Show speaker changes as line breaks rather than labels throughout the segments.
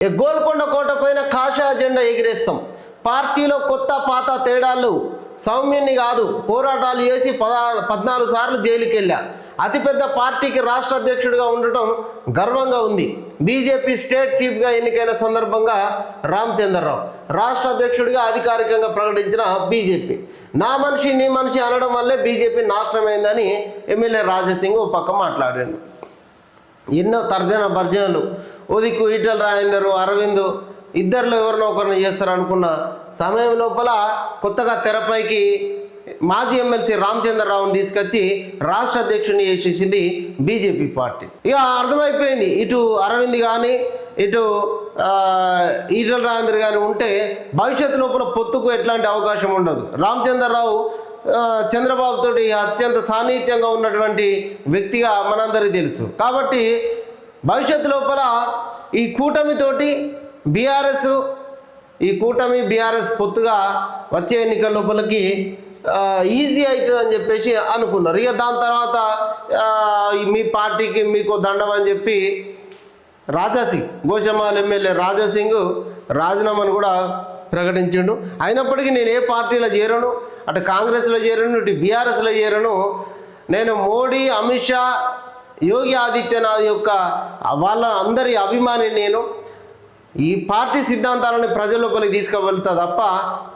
గోల్కొండ కోట పైన కాషాయ జెండా ఎగిరేస్తాం. పార్టీలో కొత్త పాత తేడాలు సౌమ్యుని కాదు, పోరాటాలు చేసి 14 సార్లు జైలుకి వెళ్ళా. అతిపెద్ద పార్టీకి రాష్ట్ర అధ్యక్షుడిగా ఉండటం గర్వంగా ఉంది. బీజేపీ స్టేట్ చీఫ్గా ఎన్నికైన సందర్భంగా రామచంద్రరావు రాష్ట్ర అధ్యక్షుడిగా అధికారికంగా ప్రకటించిన బీజేపీ. నా మనిషి నీ మనిషి అనడం వల్లే బీజేపీ నాశనమైందని ఎమ్మెల్యే రాజాసింగ్ ఓ పక్క మాట్లాడాడు. ఎన్నో తర్జన భర్జనలు, ఉదిక్కు ఈటల రాజేందర్, అరవింద్ ఇద్దరిలో ఎవరినో ఒకరిని చేస్తారు అనుకున్న సమయం లోపల కొత్తగా తెరపైకి మాజీ ఎమ్మెల్సీ రామచంద్రరావుని తీసుకొచ్చి రాష్ట్ర అధ్యక్షుడిని చేసేసింది బీజేపీ పార్టీ. ఇక అర్థమైపోయింది, ఇటు అరవింద్ కానీ ఇటు ఈటల రాజేందర్ కానీ ఉంటే భవిష్యత్తు లోపల పొత్తుకు ఎట్లాంటి అవకాశం ఉండదు. రామచంద్రరావు చంద్రబాబు తోటి అత్యంత సాన్నిహిత్యంగా ఉన్నటువంటి వ్యక్తిగా మనందరికీ తెలుసు. కాబట్టి భవిష్యత్తు లోపల ఈ కూటమితోటి బీఆర్ఎస్ పొత్తుగా వచ్చే ఎన్నికల లోపలికి ఈజీ అవుతుందని చెప్పేసి అనుకున్నారు. ఇక దాని తర్వాత మీ పార్టీకి మీకు దండం అని చెప్పి గోషమాల్ ఎమ్మెల్యే రాజాసింగ్ రాజీనామాను కూడా ప్రకటించిండు. అయినప్పటికీ నేను ఏ పార్టీలో చేరను, అటు కాంగ్రెస్లో చేరను, ఇటు బీఆర్ఎస్లో చేరను. నేను మోడీ, అమిత్ షా, యోగి ఆదిత్యనాథ్ యొక్క వాళ్ళ అందరి అభిమాని. నేను ఈ పార్టీ సిద్ధాంతాలను ప్రజల లోపలికి తీసుకువెళ్తా తప్ప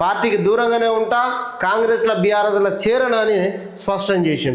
పార్టీకి దూరంగానే ఉంటా, కాంగ్రెస్లో బీఆర్ఎస్లో చేరనని స్పష్టం చేసిండు.